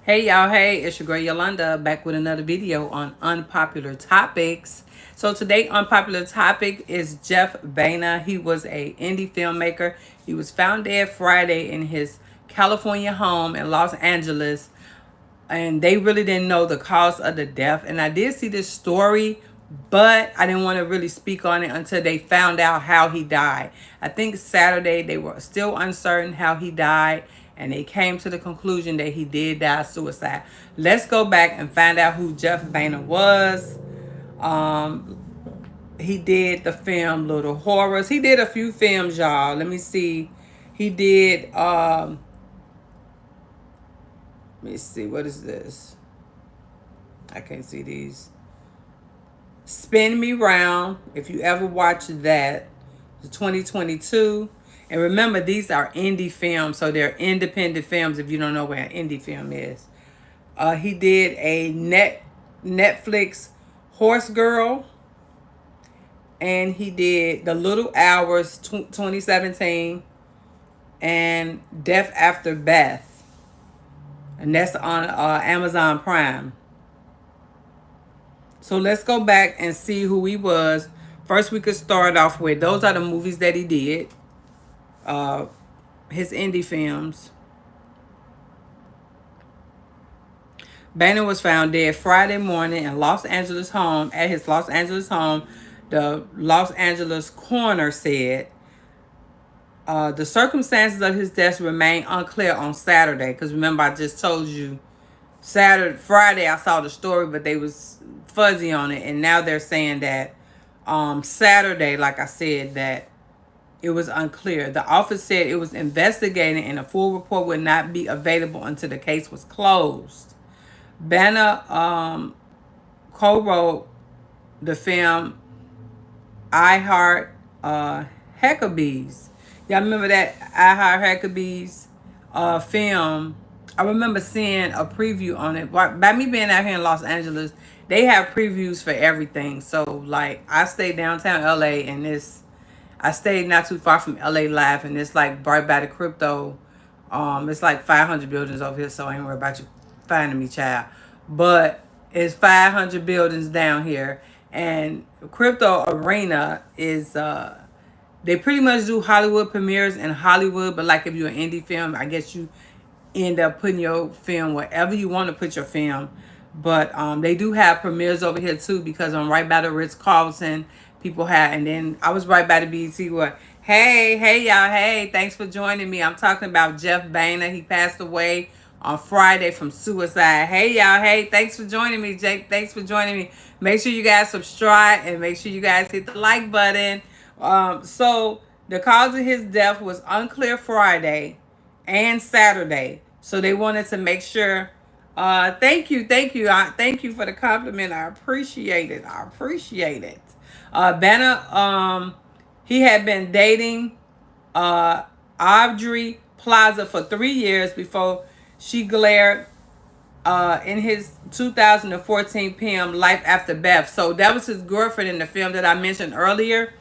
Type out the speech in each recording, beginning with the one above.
Hey y'all, hey, it's your girl Yolanda back with another video on unpopular topics. So today unpopular topic is Jeff Baena. He was a indie filmmaker. He was found dead Friday in his California home in Los Angeles, and they really didn't know the cause of the death. And I did see this story, but I didn't want to really speak on it until they found out how he died. I think Saturday they were still uncertain how he died, and they came to the conclusion that he did die suicide. Let's go back and find out who Jeff Baena was. Um, he did the film Little Horrors. He did a few films, y'all. Let me see. He did let me see, what is this? I can't see these. Spin Me Round, if you ever watched that, the 2022. And remember, these are indie films, so they're independent films if you don't know where an indie film is. He did a Netflix Horse Girl, and he did The Little Hours 2017 and Death After Beth, and that's on Amazon Prime. So let's go back and see who he was. First, we could start off with, those are the movies that he did. His indie films. Baena was found dead Friday morning in Los Angeles home. At his Los Angeles home, the Los Angeles coroner said the circumstances of his death remain unclear on Saturday. Because remember, I just told you Friday I saw the story, but they was fuzzy on it, and now they're saying that Saturday, like I said, that it was unclear. The office said it was investigating, and a full report would not be available until the case was closed. Baena co-wrote the film I Heart Huckabees. Y'all remember that I Heart Huckabees film? I remember seeing a preview on it. By me being out here in Los Angeles, they have previews for everything. So, like, I stayed downtown LA, and I stayed not too far from LA Live, and it's like right by the crypto. It's like 500 buildings over here, so I ain't worried about you finding me, child. But it's 500 buildings down here, and Crypto Arena is they pretty much do Hollywood premieres in Hollywood. But like if you're an indie film, I guess you end up putting your film wherever you want to put your film. But they do have premieres over here too, because I'm right by the Ritz-Carlton. People have, and then I was right by the BET where, hey y'all, hey, thanks for joining me. I'm talking about Jeff Baena. He passed away on Friday from suicide. Hey y'all, hey, thanks for joining me, Jake. Thanks for joining me. Make sure you guys subscribe and make sure you guys hit the like button. So the cause of his death was unclear Friday and Saturday. So they wanted to make sure. Thank you. Thank you for the compliment. I appreciate it. Baena, he had been dating Audrey Plaza for 3 years before she glared in his 2014 film Life After Beth. So that was his girlfriend in the film that I mentioned earlier.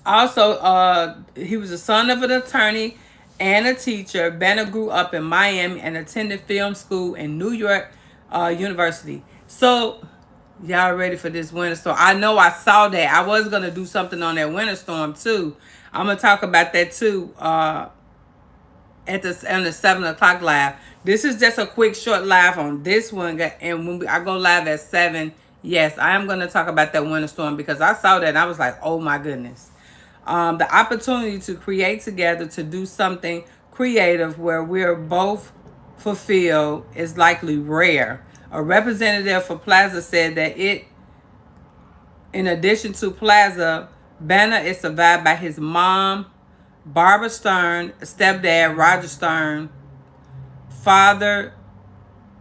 Also, he was the son of an attorney and a teacher. Baena grew up in Miami and attended film school in New York University. So, y'all ready for this winter storm? I know I saw that. I was going to do something on that winter storm, too. I'm going to talk about that, too, on the 7 o'clock live. This is just a quick, short live on this one. And when I go live at 7, yes, I am going to talk about that winter storm, because I saw that and I was like, oh, my goodness. The opportunity to create together, to do something creative where we're both fulfilled, is likely rare. A representative for Plaza said that in addition to Plaza, Baena is survived by his mom, Barbara Stern, stepdad, Roger Stern, father,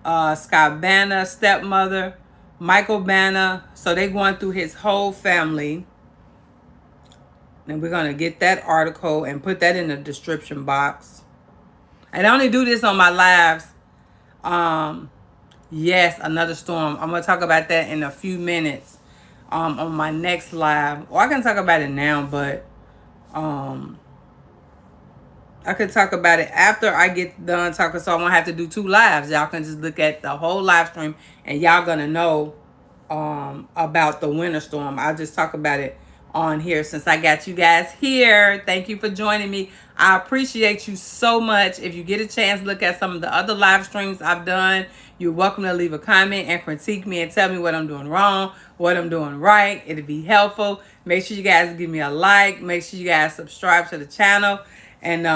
Scott Baena, stepmother, Michael Baena. So they're going through his whole family. And we're going to get that article and put that in the description box. And I only do this on my lives. Yes, another storm. I'm going to talk about that in a few minutes on my next live. Or I can talk about it now, but I I could talk about it after I get done talking, so I won't have to do 2 lives. Y'all can just look at the whole live stream, and y'all gonna know about the winter storm. I'll just talk about it on here since I got you guys here. Thank you for joining me. I appreciate you so much. If you get a chance, look at some of the other live streams I've done. You're welcome to leave a comment and critique me and tell me what I'm doing wrong, what I'm doing right. It'll be helpful. Make sure you guys give me a like. Make sure you guys subscribe to the channel. And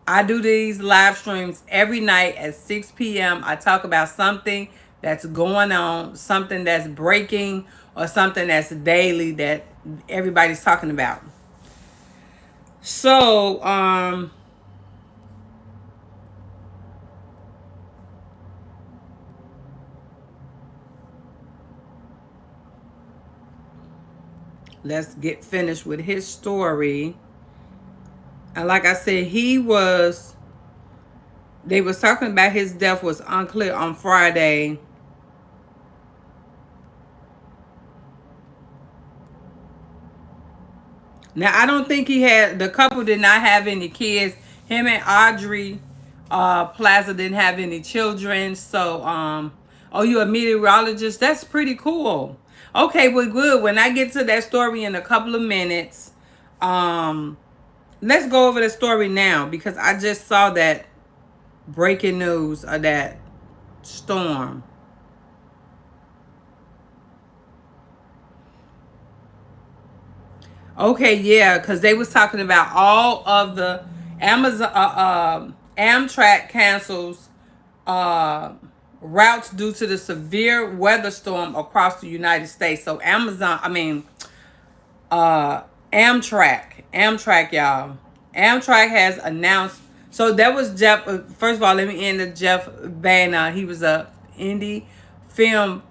I do these live streams every night at 6 p.m. I talk about something that's going on, something that's breaking, or something that's daily that everybody's talking about. So, let's get finished with his story. And like I said, they was talking about his death was unclear on Friday. Now, I don't think the couple did not have any kids. Him and Audrey Plaza didn't have any children. So, oh, you a meteorologist? That's pretty cool. Okay, well, good. When I get to that story in a couple of minutes, let's go over the story now because I just saw that breaking news of that storm. Okay, yeah, because they was talking about all of the Amtrak cancels routes due to the severe weather storm across the United States. So Amtrak, y'all. Amtrak has announced. So that was Jeff. First of all, let me end the Jeff Baena. He was a indie film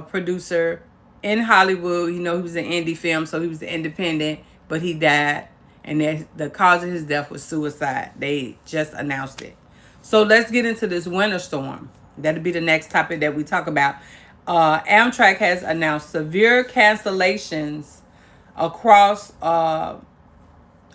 producer in Hollywood. You know, he was an indie film, so he was independent, but he died. And the cause of his death was suicide. They just announced it. So let's get into this winter storm. That'll be the next topic that we talk about. Amtrak has announced severe cancellations across all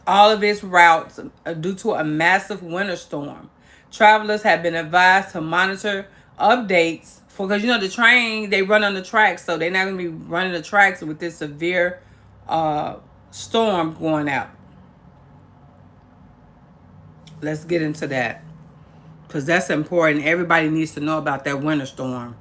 of its routes due to a massive winter storm. Travelers have been advised to monitor updates because you know the train they run on the tracks, so they're not going to be running the tracks with this severe storm going out. Let's get into that because that's important. Everybody needs to know about that winter storm.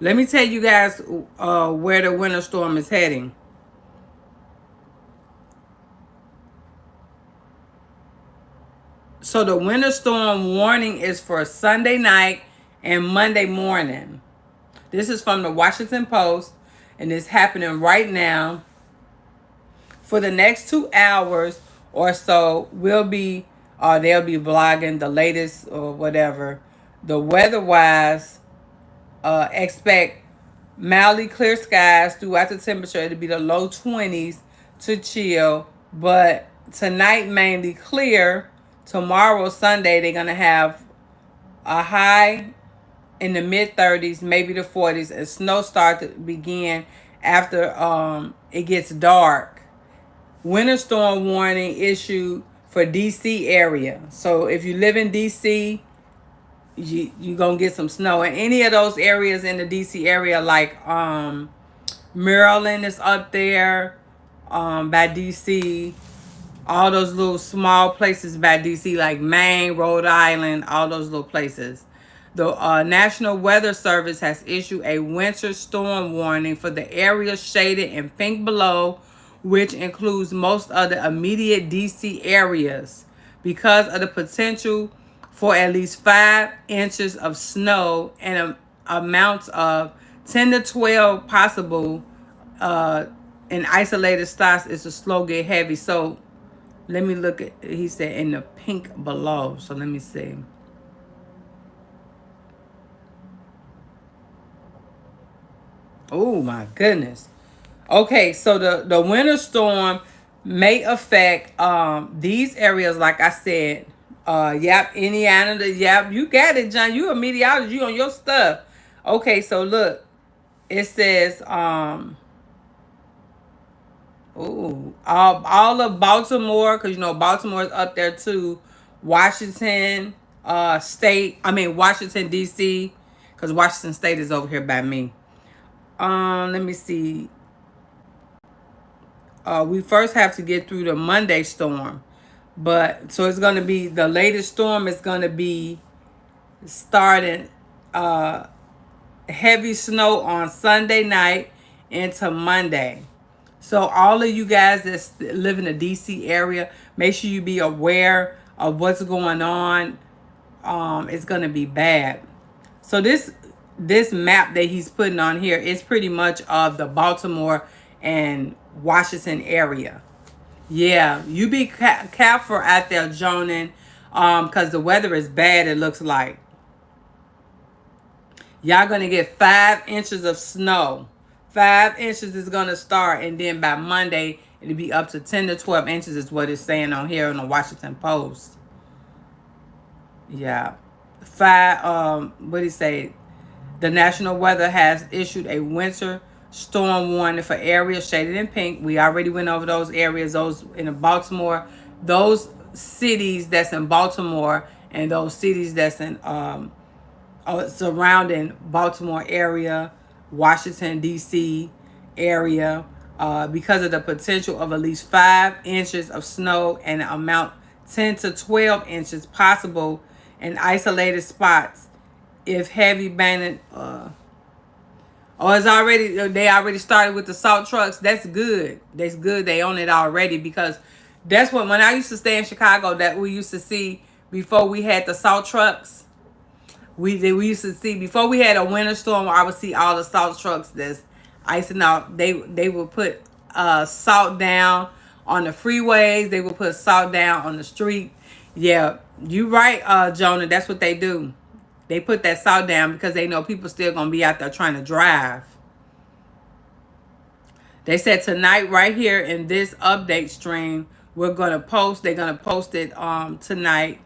Let me tell you guys where the winter storm is heading. So the winter storm warning is for Sunday night and Monday morning. This is from the Washington Post, and it's happening right now. For the next 2 hours or so, they'll be vlogging the latest or whatever. The weather-wise, expect mildly clear skies throughout the temperature. It'll be the low 20s to chill, but tonight mainly clear. Tomorrow, Sunday, they're going to have a high in the mid-30s, maybe the 40s, and snow start to begin after it gets dark. Winter storm warning issued for D.C. area. So if you live in D.C., you're going to get some snow. And any of those areas in the D.C. area, like Maryland is up there by D.C., all those little small places by D.C. like Maine, Rhode Island, all those little places. The National Weather Service has issued a winter storm warning for the areas shaded in pink below, which includes most of the immediate D.C. areas, because of the potential for at least 5 inches of snow and amounts of 10 to 12 possible in isolated spots. It's a slow get heavy. So let me look at, he said in the pink below. So let me see. Oh my goodness. Okay, so the winter storm may affect these areas, like I said. Yep, Indiana, yep, you got it, John. You a meteorologist, you on your stuff. Okay, so look. It says, ooh, all of Baltimore, because you know Baltimore's up there too. Washington State, I mean Washington D.C., because Washington State is over here by me. Let me see. We first have to get through the Monday storm, but so it's gonna be the latest storm is gonna be starting heavy snow on Sunday night into Monday. So all of you guys that live in the DC area, make sure you be aware of what's going on. It's gonna be bad. So this map that he's putting on here is pretty much of the Baltimore and Washington area. Yeah, you be careful out there, Jonan, because the weather is bad. It looks like y'all gonna get 5 inches of snow. 5 inches is gonna start, and then by Monday it'll be up to 10 to 12 inches, is what it's saying on here on the Washington Post. Yeah, five. What do you say? The National Weather has issued a winter storm warning for areas shaded in pink. We already went over those areas, those in Baltimore, those cities that's in Baltimore, and those cities that's in surrounding Baltimore area, Washington D.C. area, because of the potential of at least 5 inches of snow and an amount 10 to 12 inches possible in isolated spots. If heavy Baena, it's already, they already started with the salt trucks. That's good. That's good. They own it already, because that's what, when I used to stay in Chicago, that we used to see before we had the salt trucks. We used to see before we had a winter storm. I would see all the salt trucks that's icing out. They would put salt down on the freeways. They would put salt down on the street. Yeah, you right, Jonah. That's what they do. They put that salt down because they know people still gonna be out there trying to drive. They said tonight, right here in this update stream, we're gonna post. They're gonna post it tonight,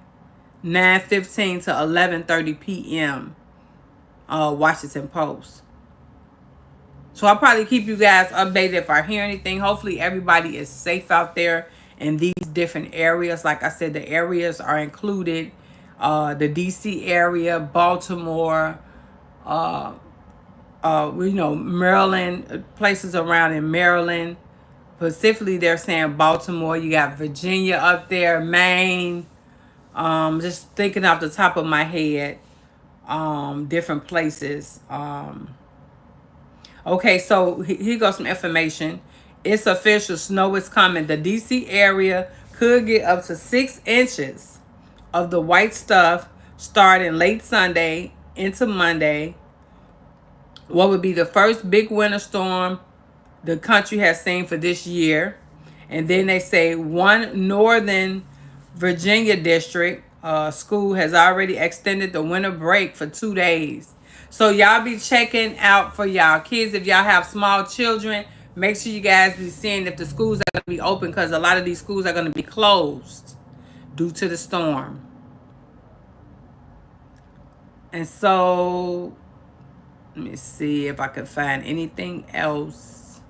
9:15 to 11:30 p.m. Washington Post. So I'll probably keep you guys updated if I hear anything. Hopefully everybody is safe out there in these different areas. Like I said, the areas are included. The DC area, Baltimore, Maryland, places around in Maryland. Specifically, they're saying Baltimore. You got Virginia up there, Maine. Just thinking off the top of my head, different places. Okay, so here goes some information. It's official. Snow is coming. The DC area could get up to 6 inches of the white stuff starting late Sunday into Monday. What would be the first big winter storm the country has seen for this year. And then they say one northern Virginia district school has already extended the winter break for 2 days. So y'all be checking out for y'all kids. If y'all have small children, make sure you guys be seeing if the schools are going to be open, because a lot of these schools are going to be closed due to the storm. And so, let me see if I can find anything else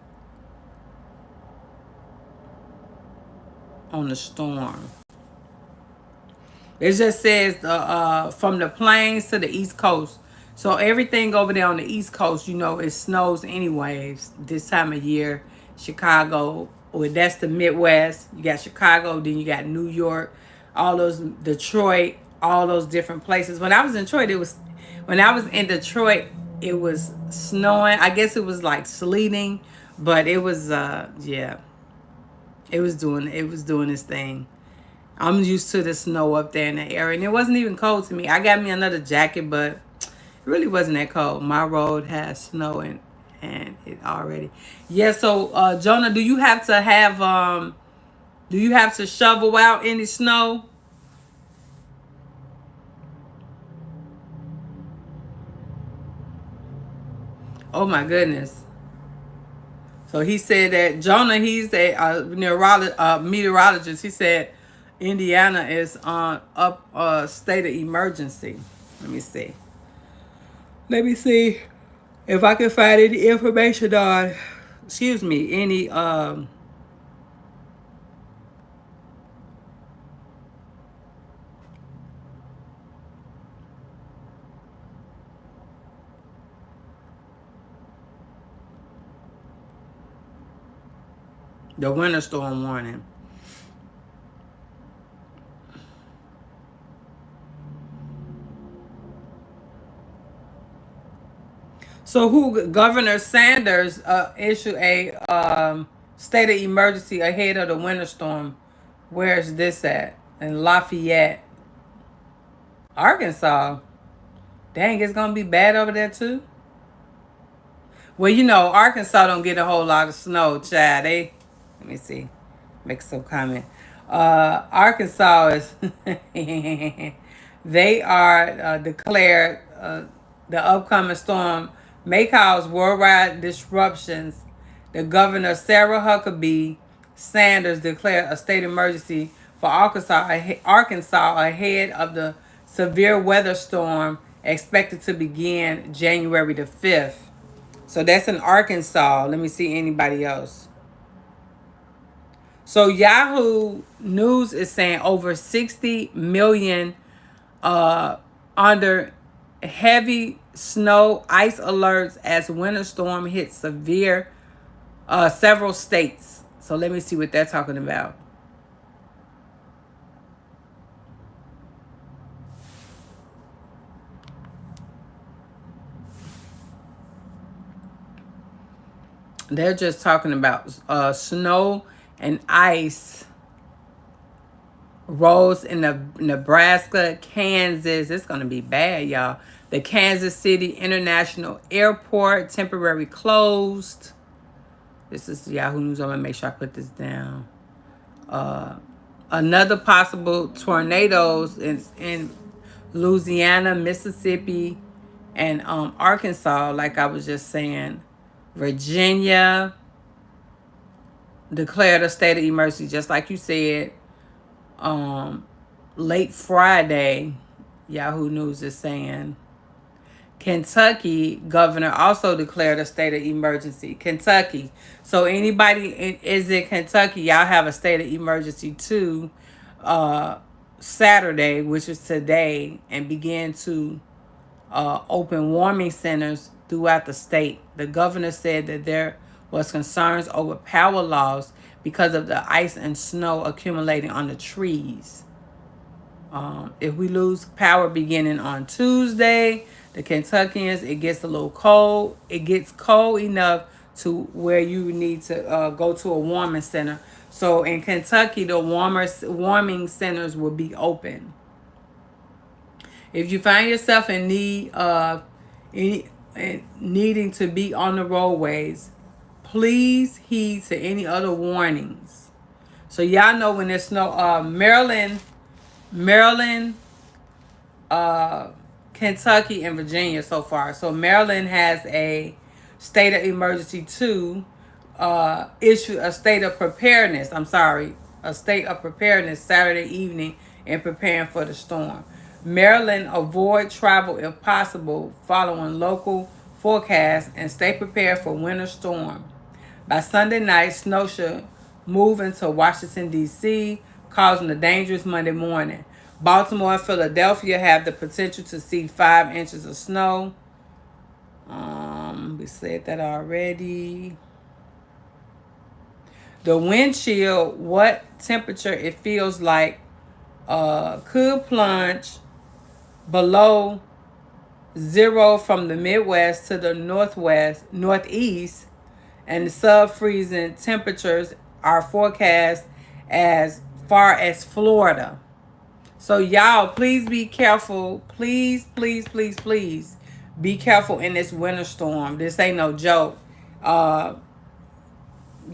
on the storm. It just says from the plains to the East Coast. So everything over there on the East Coast, you know, it snows anyways this time of year. Chicago, or that's the Midwest. You got Chicago, then you got New York, all those, Detroit, all those different places. When I was in Detroit, it was snowing. I guess it was like sleeting, but it was yeah. It was doing its thing. I'm used to the snow up there in the area, and it wasn't even cold to me. I got me another jacket, but it really wasn't that cold. My road has snow and it already. Yeah, so Jonah, do you have to shovel out any snow? Oh my goodness. So he said that Jonah, he's a meteorologist. He said Indiana is on state of emergency. Let me see. If I can find any information on, excuse me, any the winter storm warning. So who Governor Sanders issued a state of emergency ahead of the winter storm. Where's this at? In Lafayette, Arkansas. Dang, it's gonna be bad over there too. Well, you know, Arkansas don't get a whole lot of snow, child. Let me see, make some comment. Arkansas is, they are declared the upcoming storm may cause worldwide disruptions. The governor, Sarah Huckabee Sanders, declared a state emergency for Arkansas ahead of the severe weather storm expected to begin January the 5th. So that's in Arkansas. Let me see anybody else. So Yahoo News is saying over 60 million under heavy snow ice alerts as winter storm hits several states. So let me see what they're talking about. They're just talking about snow and ice rolls in the Nebraska, Kansas. It's going to be bad, y'all. The Kansas City International Airport temporarily closed. This is Yahoo News. I'm going to make sure I put this down. Another possible tornadoes in Louisiana, Mississippi, and Arkansas, like I was just saying. Virginia declared a state of emergency, just like you said. Late Friday, Yahoo News is saying. Kentucky governor also declared a state of emergency. Kentucky. So anybody is in Kentucky, y'all have a state of emergency too. Saturday, which is today, and begin to open warming centers throughout the state. The governor said that there was concerns over power loss because of the ice and snow accumulating on the trees. If we lose power beginning on Tuesday, the Kentuckians, it gets a little cold. It gets cold enough to where you need to go to a warming center. So in Kentucky, the warming centers will be open. If you find yourself in need of needing to be on the roadways, please heed to any other warnings. So y'all know when there's snow, Maryland, Kentucky, and Virginia so far. So Maryland has a state of emergency too. Issue a state of preparedness. A state of preparedness Saturday evening in preparing for the storm. Maryland, avoid travel if possible, following local forecasts, and stay prepared for winter storm. By Sunday night, snow should move into Washington, D.C., causing a dangerous Monday morning. Baltimore and Philadelphia have the potential to see 5 inches of snow. We said that already. The wind chill, what temperature it feels like, could plunge below zero from the Midwest to the Northeast, and the sub-freezing temperatures are forecast as far as Florida. So y'all, please be careful. Please, please, please, please be careful in this winter storm. This ain't no joke. Y'all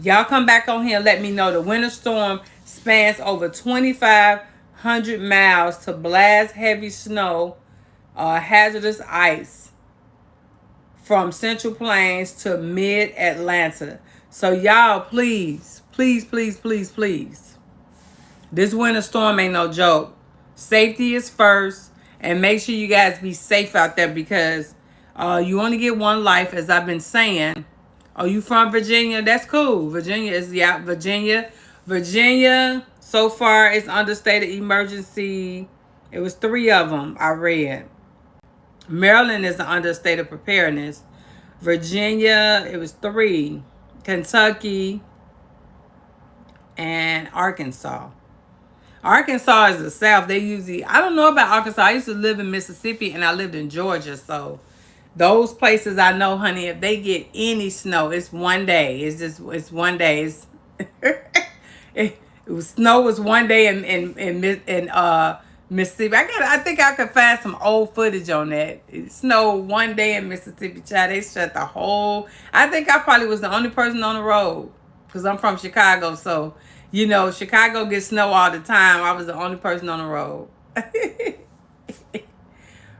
come back on here and let me know. The winter storm spans over 2,500 miles to blast heavy snow, hazardous ice from Central Plains to mid-Atlanta. So y'all, please, please, please, please, please. This winter storm ain't no joke. Safety is first, and make sure you guys be safe out there because You only get one life, as I've been saying. Oh, you from Virginia? That's cool. Virginia is, yeah, Virginia. Virginia, so far, it's under state of emergency. It was 3 of them I read. Maryland is under state of preparedness. Virginia, it was 3. Kentucky and Arkansas. Arkansas is the South. They usually, I don't know about Arkansas. I used to live in Mississippi and I lived in Georgia. So those places I know, honey, if they get any snow, it's one day. It's one day. Snow was one day in Mississippi. I think I could find some old footage on that. It snowed one day in Mississippi, child. They shut the whole. I think I probably was the only person on the road because I'm from Chicago. So, you know, Chicago gets snow all the time. I was the only person on the road.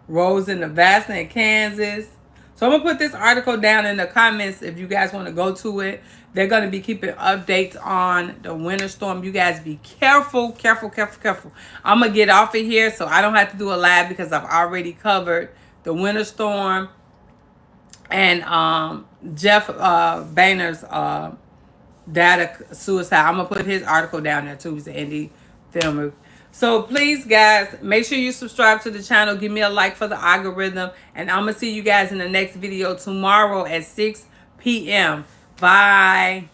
Roads in Nebraska and Kansas. So I'm going to put this article down in the comments if you guys want to go to it. They're going to be keeping updates on the winter storm. You guys be careful, careful, careful, careful. I'm going to get off of here so I don't have to do a live because I've already covered the winter storm and Jeff Baena's data suicide. I'm going to put his article down there too. He's an indie filmer. So please, guys, make sure you subscribe to the channel. Give me a like for the algorithm. And I'm going to see you guys in the next video tomorrow at 6 p.m. Bye.